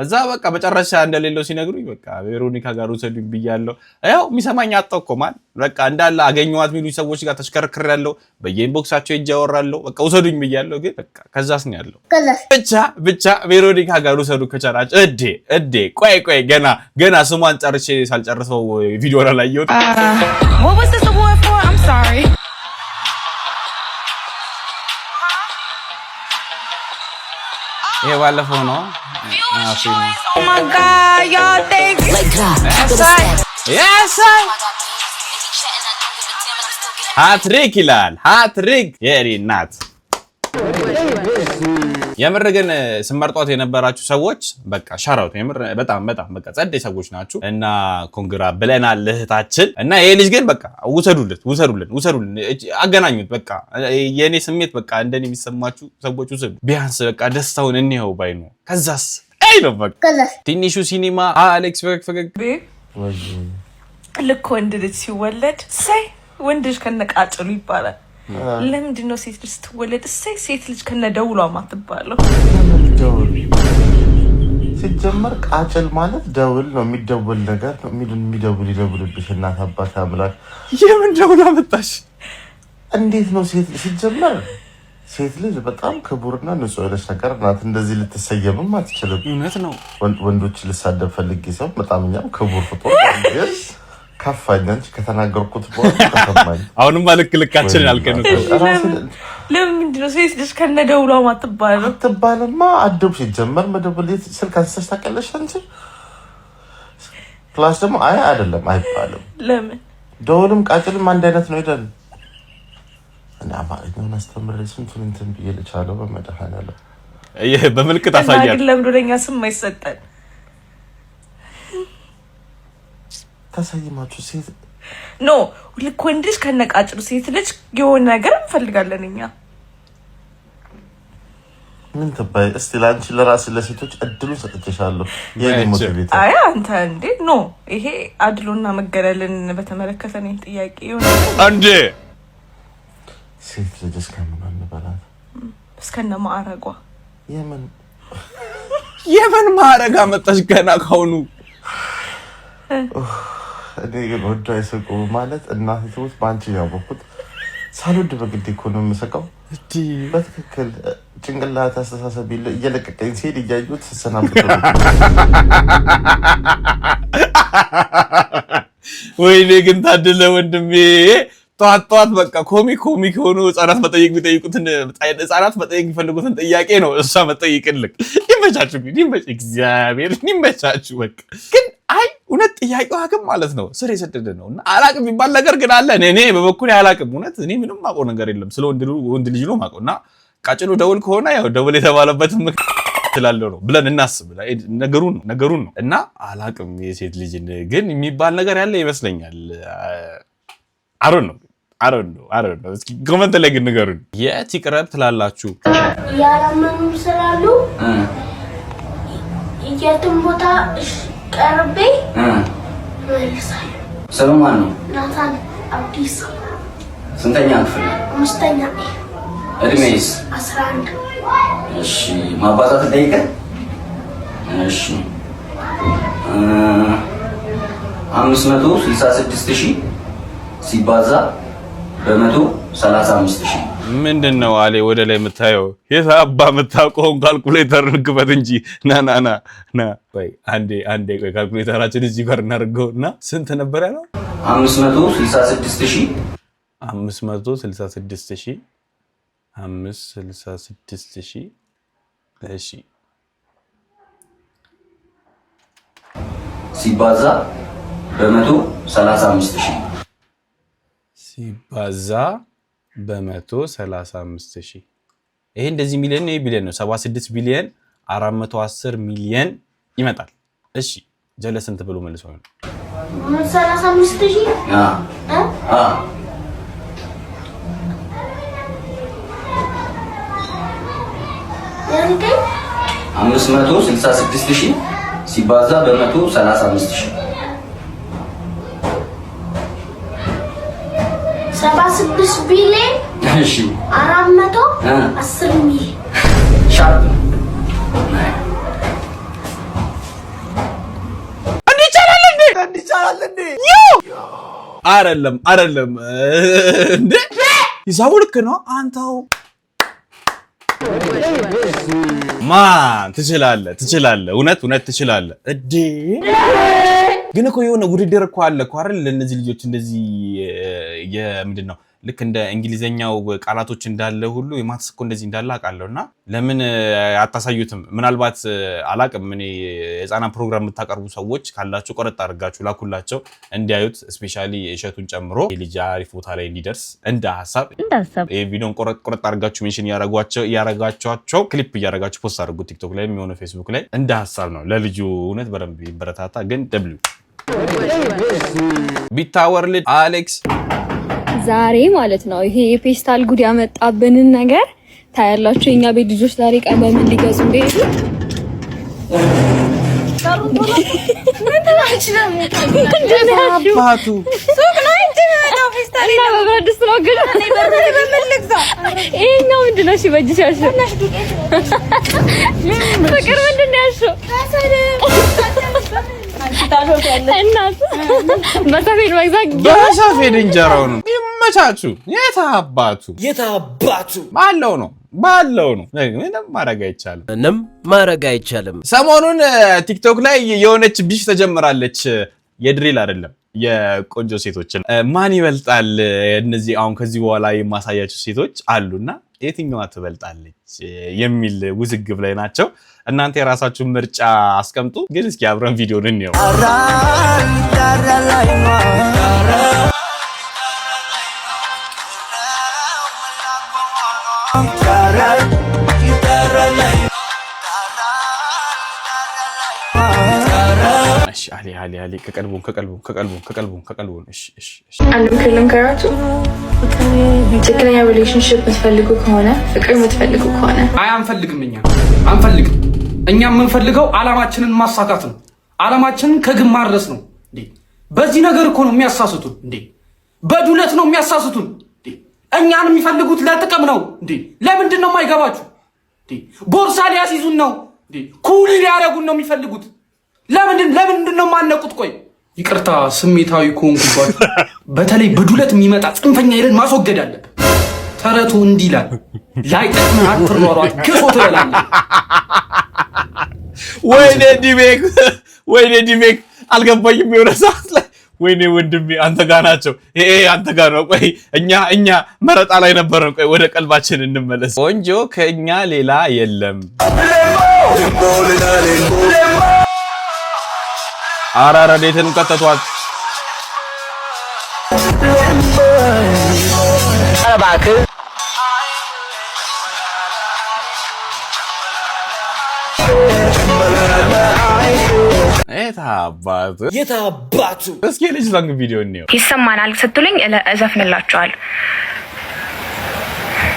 [SPEAKER 2] እዛ በቃ መጨረሻ እንደሌለው ሲነግሩኝ በቃ ቬሮኒካ ጋር ወሰዱኝ ብያለሁ። ያው የሚሰማኝ አጣው እኮ ማን በቃ እንዳለ አገኘዋት የሚሉኝ ሰዎች ጋር ተሽከርክሬያለሁ። በየኢንቦክሳቸው ሄጄ አወራለሁ። በቃ ወሰዱኝ ብያለሁ። ግን በቃ ከዛስ ነው ያለው። ብቻ ቬሮኒካ ጋር ወሰዱ ከቻላች እዴ ቆይ ገና ስሟን ጨርሼ ሳልጨርሰው ቪዲዮ ላይ ያየሁት
[SPEAKER 12] What was this award for? I'm sorry.
[SPEAKER 2] ይሄ ባለፈው ነው።
[SPEAKER 12] Oh my God, y'all think
[SPEAKER 2] Yes, ሃትሪክ ይላል። ሃትሪክ የሪ ናት። የምር ግን ስመርጧት የነበራችሁ ሰዎች በቃ ሻራውት የምር በጣም በቃ ጸደይ ሰዎች ናችሁ እና ኮንግራ ብለናል እህታችን። እና ይሄ ልጅ ግን በቃ ውሰዱልን አገናኙት። በቃ የኔ ስሜት በቃ እንደኔ የሚሰማችሁ ሰዎች ውሰዱ። ቢያንስ በቃ ደስታውን እንየው ባይ ነው። ከዛስ አይ ነው በቃ ትንሹ ሲኒማ አሌክስ ፈገግ
[SPEAKER 12] ልክ ወንድ ልጅ ሲወለድ ሳይ ወንድ ልጅ ከነቃጭሉ ይባላል። ለምንድን ነው ሴት ልጅ ስትወለድ ሳይ ሴት ልጅ ከነደውሏ ማትባለው?
[SPEAKER 3] ሲጀመር ሲጀመር ቃጭል ማለት ደውል ነው የሚደውል ነገር ነው ይደውልብሽ እናት አባት አምላክ
[SPEAKER 2] የምን ደውል አመጣሽ
[SPEAKER 3] እንዴት ነው ሲጀመር ሴት ልጅ በጣም ክቡርና ንጹህ የሆነች ነገር ናት እንደዚህ ልትሰየምም አትችልም
[SPEAKER 2] እውነት ነው
[SPEAKER 3] ወንዶች ልሳደብ ፈልጌ ሰው በጣም እኛም ክቡር ፍጡር ከፋኝ እንጂ ከተናገርኩት በኋላ ተሰማኝ
[SPEAKER 2] አሁንም ልክልካችን ያልከን
[SPEAKER 12] ለምንድን ነው ሴት ልጅ ከነደውሏ
[SPEAKER 3] አትባልማ አድብ ሲጀመር መደወል ስልክ አንስተሽ ታውቂያለሽ አንቺ ፕላስ ደግሞ አይደለም አይባልም
[SPEAKER 12] ለምን
[SPEAKER 3] ደውልም ቃጭልም አንድ አይነት ነው አይደል እና አማርኛውን አስተምሬ ስንቱን እንትን ብዬ ልቻለው በመድኃኒዓለም
[SPEAKER 2] በምልክት አሳያለሁ
[SPEAKER 12] ለምን ወደኛ ስም አይሰጠን
[SPEAKER 3] ታሳይማችሁ ሴት
[SPEAKER 12] ኖ ልክ ወንድ ልጅ ከነቃጭሉ ሴት ልጅ የሆነ ነገር እንፈልጋለን እኛ
[SPEAKER 3] ምን ተባይ እስቲ ላንቺ ለራስ ለሴቶች እድሉን ሰጥቼሻለሁ የኔ ሞቲቬት
[SPEAKER 12] አንተ እንዴ ኖ ይሄ አድሎና መገለልን በተመለከተ ነው ጥያቄ ይሁን
[SPEAKER 2] አንዴ
[SPEAKER 3] ሴት ልጅ እስከምን አንበላት
[SPEAKER 12] እስከነ ማዕረጓ
[SPEAKER 2] የምን ማዕረግ አመጣሽ ገና ካሁኑ
[SPEAKER 3] እኔ ግን ወዶ አይሰቁ ማለት እናቴ ትውት ባንቺ ያወቁት ሳልወድ በግድ እኮ ነው የምሰቀው
[SPEAKER 2] እዲ
[SPEAKER 3] በትክክል ጭንቅላት አስተሳሰብ እየለቀቀኝ ሲሄድ እያዩት ሰናብቶ
[SPEAKER 2] ወይኔ ግን ታድለ ወንድሜ ጧት በቃ ኮሚክ ሆኖ ህፃናት መጠየቅ ቢጠይቁትን ህፃናት መጠየቅ ቢፈልጉትን ጥያቄ ነው እሷ መጠየቅልክ ይመቻችሁ እግዚአብሔር ይመቻችሁ በቃ ግን አይ እውነት ጥያቄው ሀገም ማለት ነው ስር የሰደደ ነውና አላቅም የሚባል ነገር ግን አለ እኔ በበኩሌ አላቅም እውነት እኔ ምንም ማውቀው ነገር የለም ስለ ወንድ ልጅ ነው ማውቀውና ቃጭሉ ደውል ከሆነ ያው ደውል የተባለበት ትላለው ነው ብለን እናስብ ነገሩን ነው እና አላቅም የሴት ልጅ ግን የሚባል ነገር ያለ ይመስለኛል አሮን ነው እስኪ ኮሜንት ላይ ግን ንገሩን የት ይቅረብ ትላላችሁ
[SPEAKER 5] ያላመኑ ስላሉ የትም ቦታ ቀርቤ መልሳይ
[SPEAKER 13] ሰለማን ነው
[SPEAKER 5] ናታን አብዲስ
[SPEAKER 13] ስንተኛ ክፍል
[SPEAKER 5] አምስተኛ
[SPEAKER 13] እድሜስ
[SPEAKER 5] 11
[SPEAKER 13] እሺ ማባዛት ጠይቀ እሺ 566000 ሲባዛ በ135000
[SPEAKER 2] ምንድነው አለ ወደ ላይ የምታየው የታባ መታቆም ካልኩሌተር ንግበት እንጂ ና ቆይ አንዴ ቆይ ካልኩሌተራችን እዚህ ጋር እናርገውና ስንት ነበር ያለው 566000 እሺ
[SPEAKER 13] ሲባዛ በ135000
[SPEAKER 2] ሲባዛ በ135000 ይሄ እንደዚህ ሚሊዮን ነው ቢሊዮን ነው 76 ቢሊዮን 410 ሚሊዮን ይመጣል እሺ ጀለ ስንት ብሎ መልሰው ነው
[SPEAKER 5] 35000
[SPEAKER 13] ያንተ 566000 ሲባዛ በ135000
[SPEAKER 5] 76 ቢሊዮን
[SPEAKER 13] እሺ
[SPEAKER 5] 410 ሚሊዮን
[SPEAKER 13] ሻርፕ
[SPEAKER 2] እንዲቻላል እንዴ አይደለም እንዴ ይዛው ልክ ነው አንተው ማን ትችላለህ እውነት ትችላለህ እዴ ግን እኮ የሆነ ውድድር እኮ አለ እኮ አይደል ለነዚህ ልጆች እንደዚህ የምንድነው ልክ እንደ እንግሊዘኛው ቃላቶች እንዳለ ሁሉ የማትስ እኮ እንደዚህ እንዳለ አውቃለሁና ለምን አታሳዩትም ምናልባት አላቅም እኔ የህፃናት ፕሮግራም የምታቀርቡ ሰዎች ካላችሁ ቆረጥ አድርጋችሁ ላኩላቸው እንዲያዩት ስፔሻሊ እሸቱን ጨምሮ ልጅ አሪፍ ቦታ ላይ እንዲደርስ እንደ ሐሳብ ይሄ ቪዲዮን ቆረጥ አድርጋችሁ ሜንሽን ያረጋጓቸው ክሊፕ ያረጋችሁ ፖስት አድርጉ ቲክቶክ ላይ የሚሆነው ፌስቡክ ላይ እንደ ሐሳብ ነው ለልጁ እውነት በደንብ ይበረታታ ግን ደብሊው ቢታወርልድ አሌክስ
[SPEAKER 14] ዛሬ ማለት ነው ይሄ የፔስታል ጉድ ያመጣብንን ነገር ታያላችሁ የኛ ቤት ልጆች ዛሬ ቀን በምን ሊገዙ እንደሄዱ
[SPEAKER 2] አባቱ
[SPEAKER 14] ሱቅ ነው እንጂ ነው ፌስታል እና በብረድስ ነው ግን እኔ በመልክዛ ይሄኛው ምንድነው? እሺ በእጅሽ ያልሽው ፍቅር ምንድነው ያልሽው? እናት በሰፌድ መግዛት
[SPEAKER 2] በሰፌድ እንጀራው ነው ይመቻችሁ። የታባቱ ባለው ነው ምንም ማድረግ አይቻልም። ሰሞኑን ቲክቶክ ላይ የሆነች ቢሽ ተጀምራለች። የድሪል አይደለም የቆንጆ ሴቶችን ማን ይበልጣል? እነዚህ አሁን ከዚህ በኋላ የማሳያቸው ሴቶች አሉና የትኛዋ ትበልጣለች የሚል ውዝግብ ላይ ናቸው። እናንተ የራሳችሁን ምርጫ አስቀምጡ። ግን እስኪ አብረን ቪዲዮን እንየው። አሊ ከቀልቡን
[SPEAKER 14] ትክክለኛ ሪሌሽንሺፕ የምትፈልጉ ከሆነ ፍቅር የምትፈልጉ ከሆነ
[SPEAKER 11] አንፈልግም። እኛ የምንፈልገው አላማችንን ማሳካት ነው። አላማችንን ከግብ ማድረስ ነው። በዚህ ነገር እኮ ነው የሚያሳስቱን። በዱለት ነው የሚያሳስቱን። እኛን የሚፈልጉት ለጥቅም ነው። ለምንድን ነው የማይገባችሁ? ቦርሳ ሊያስይዙን ነው። ኩሊ ሊያረጉን ነው የሚፈልጉት። ለምንድን ነው ማነቁት? ቆይ ይቅርታ ስሜታዊ ኮንኩባችሁ። በተለይ በዱለት የሚመጣ ጽንፈኛ ይልን ማስወገድ አለብን። ተረቱ እንዲህ ይላል፣ ላይጠቅምህ አትሯሯጥ ክፉ ትበላለህ።
[SPEAKER 2] ወይኔ ዲቤክ አልገባኝም። የሆነ ሰዓት ላይ ወይኔ ወንድሜ አንተ ጋር ናቸው። አንተ ጋር ነው። ቆይ እኛ መረጣ ላይ ነበርን። ቆይ ወደ ቀልባችን እንመለስ። ቆንጆ ከኛ ሌላ የለም። አራራ ዴትን ከተቷት አባክ የታባቱ እስኪ ልጅ ዛንግ ቪዲዮ ነው
[SPEAKER 5] ይሰማናል ስትሉኝ እዘፍንላችኋለሁ።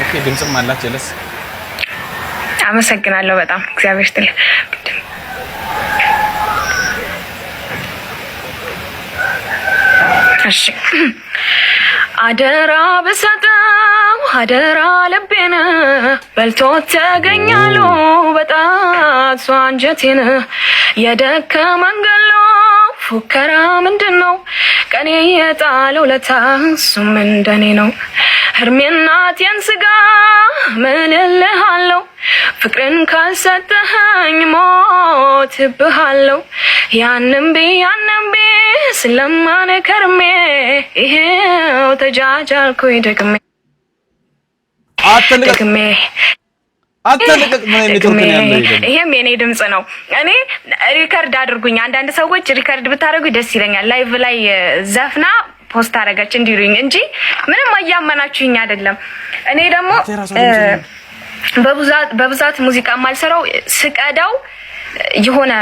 [SPEAKER 2] ኦኬ ድምጽም አላችሁ ለስ
[SPEAKER 5] አመሰግናለሁ በጣም እግዚአብሔር ይስጥልኝ። እሺ አደራ በሰጠው አደራ ልቤን በልቶ ተገኛሉ በጣት አንጀቴን የደከመ መንገሎ ፉከራ ምንድነው ቀኔ የጣለው ለታሱም እንደኔ ነው ህርሜና የንስጋ ምንልሃለው ፍቅርን ካልሰጠኸኝ ሞትብሃለው ያንም ቢ ስለማነ ከርሜ ይሄው ተጃጃልኩኝ ደግሜ
[SPEAKER 2] አትልቀቅ ምን ኔትወርክ ነው ያለው?
[SPEAKER 5] ይሄም የኔ ድምጽ ነው። እኔ ሪከርድ አድርጉኝ። አንዳንድ ሰዎች ሪከርድ ብታደርጉ ደስ ይለኛል። ላይቭ ላይ ዘፍና ፖስት አደረገች እንዲሉኝ እንጂ ምንም አያመናችሁኝ አይደለም። እኔ ደግሞ በብዛት ሙዚቃ ማልሰራው ስቀዳው የሆነ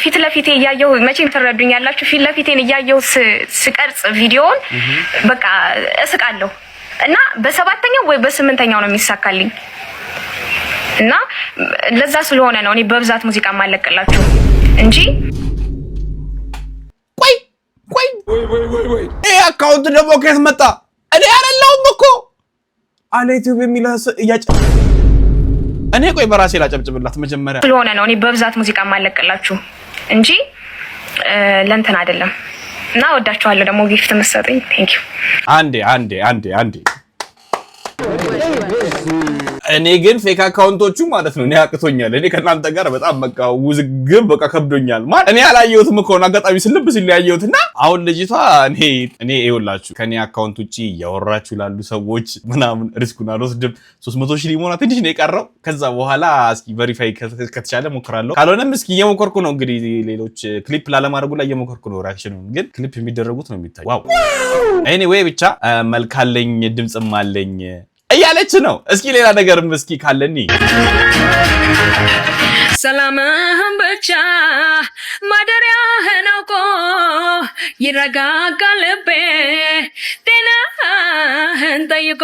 [SPEAKER 5] ፊት ለፊቴ እያየሁ መቼም ትረዱኛላችሁ። ፊት ለፊቴን እያየሁ ስቀርጽ ቪዲዮውን በቃ እስቃለሁ እና በሰባተኛው ወይ በስምንተኛው ነው የሚሳካልኝ እና ለዛ ስለሆነ ነው እኔ በብዛት ሙዚቃ ማለቅላችሁ እንጂ
[SPEAKER 2] ቆይ ይሄ አካውንት ደግሞ ከየት መጣ? እኔ አይደለሁም እኮ አለ ዩቲዩብ የሚላስ እኔ ቆይ በራሴ ላጨብጭብላት መጀመሪያ
[SPEAKER 5] ስለሆነ ነው እኔ በብዛት ሙዚቃ ማለቅላችሁ እንጂ ለእንትን አይደለም። እና ወዳችኋለሁ ደግሞ ጊፍት መስጠኝ ቴንክ ዩ።
[SPEAKER 2] አንዴ እኔ ግን ፌክ አካውንቶቹ ማለት ነው እኔ አቅቶኛል። እኔ ከናንተ ጋር በጣም በቃ ውዝግብ በቃ ከብዶኛል ማለት እኔ ያላየሁትም እኮ ነው አጋጣሚ ስለብ ሲለያየሁትና አሁን ልጅቷ እኔ ይኸውላችሁ ከኔ አካውንት ውጪ ያወራችሁ ላሉ ሰዎች ምናምን ሪስኩን አልወስድም። 300,000 ሊሞላ ትንሽ ነው የቀረው። ከዛ በኋላ እስኪ ቬሪፋይ ከተቻለ ሞክራለሁ። ካልሆነም እስኪ እየሞከርኩ ነው እንግዲህ ሌሎች ክሊፕ ላለማድረጉ ላይ እየሞከርኩ ነው። ሪአክሽኑን ግን ክሊፕ የሚደረጉት ነው የሚታየው። ዋው ኤኒዌይ ብቻ መልካለኝ ድምጽም አለኝ እያለች ነው። እስኪ ሌላ ነገርም እስኪ ካለኒ
[SPEAKER 15] ሰላምህን ብቻ ማደሪያህን አውቆ ይረጋጋል ልቤ ጤናህን ጠይቆ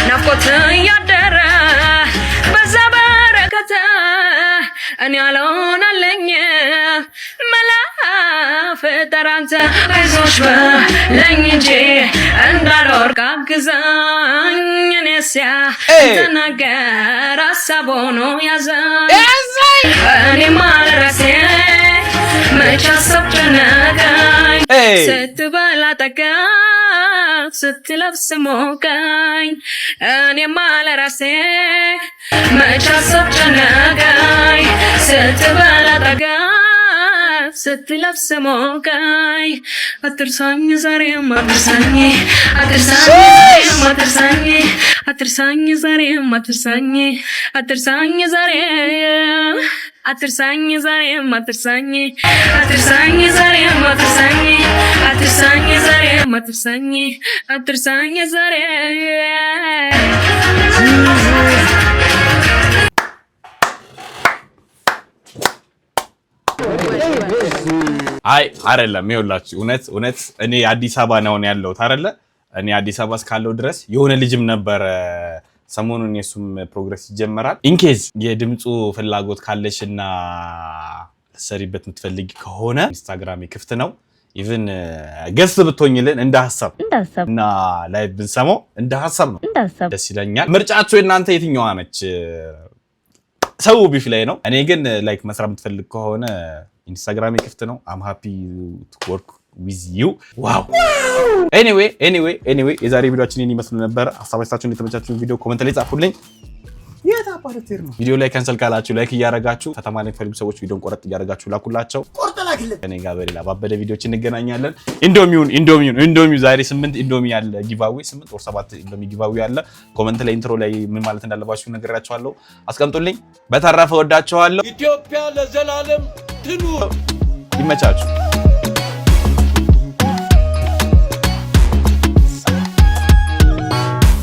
[SPEAKER 15] ናፍቆት ያደረ በዛ በረከተ እኔ አልሆናለኝ መላ ፍጠር አንተ አይዞሽ በለኝ እንጂ እንዳልወድቅ አግዘኝ እኔስያ ተናገር ሀሳብ ሆኖ ያዘኝ እኔ ማልረሴ መች አሰብኩ ጠጋ ስትለብስ ሞቀኝ እኔማ ለራሴ መች አሰብ ጨነቀኝ ስትበላ ጠጋ ስትለብስ ሞቀኝ አትርሳኝ ዛሬም አትርሳኝ አትርሳኝ አትርሳኝ አትርሳኝ ዛሬም አትርሳኝ አትርሳኝ ዛሬም አትርሳኝ ዛሬም አትርሳኝ አትርሳኝ ዛሬም አትርሳኝ አትርሳኝ ዛሬም አትርሳኝ አትርሳኝ ዛሬም
[SPEAKER 2] አይ አይደለም ይኸውላችሁ እውነት እኔ አዲስ አበባ ነው ያለሁት አይደለ እኔ አዲስ አበባ እስካለው ድረስ የሆነ ልጅም ነበር ሰሞኑን የሱም ፕሮግረስ ይጀምራል ኢንኬዝ የድምጹ ፍላጎት ካለሽና ሰሪበት የምትፈልጊ ከሆነ ኢንስታግራም ክፍት ነው ኢቭን ገስ ብትሆኝልን እንደ ሐሳብ እና ላይቭ ብንሰማው እንደ ሐሳብ ነው ደስ ይለኛል ምርጫችሁ እናንተ የትኛዋ ነች ሰው ቢፍ ላይ ነው እኔ ግን ላይክ መስራት የምትፈልግ ከሆነ ኢንስታግራም ክፍት ነው I'm happy to work with you wow anyway የዛሬ ቪዲዮአችን ይሄን ይመስል ነበር ሐሳባችሁን እንደተመቻችሁ ቪዲዮ ኮሜንት ላይ ጻፉልኝ የታባረቴር ነው ቪዲዮ ላይ ካንሰል ካላችሁ ላይክ እያረጋችሁ ከተማ ላይ ፈልጉ ሰዎች ቪዲዮን ቆረጥ እያረጋችሁ ላኩላቸው ቆርጥ ላክልኝ እኔ ጋር በሌላ ባበደ ቪዲዮዎች እንገናኛለን ኢንዶሚው ዛሬ 8 ኢንዶሚ ያለ ጊቫዌ 8 or 7 ኢንዶሚ ጊቫዌ ያለ ኮሜንት ላይ ኢንትሮ ላይ ምን ማለት እንዳለባችሁ ነግራችኋለሁ አስቀምጡልኝ በተረፈ ወዳችኋለሁ ኢትዮጵያ ለዘላለም ትኑር ይመቻችሁ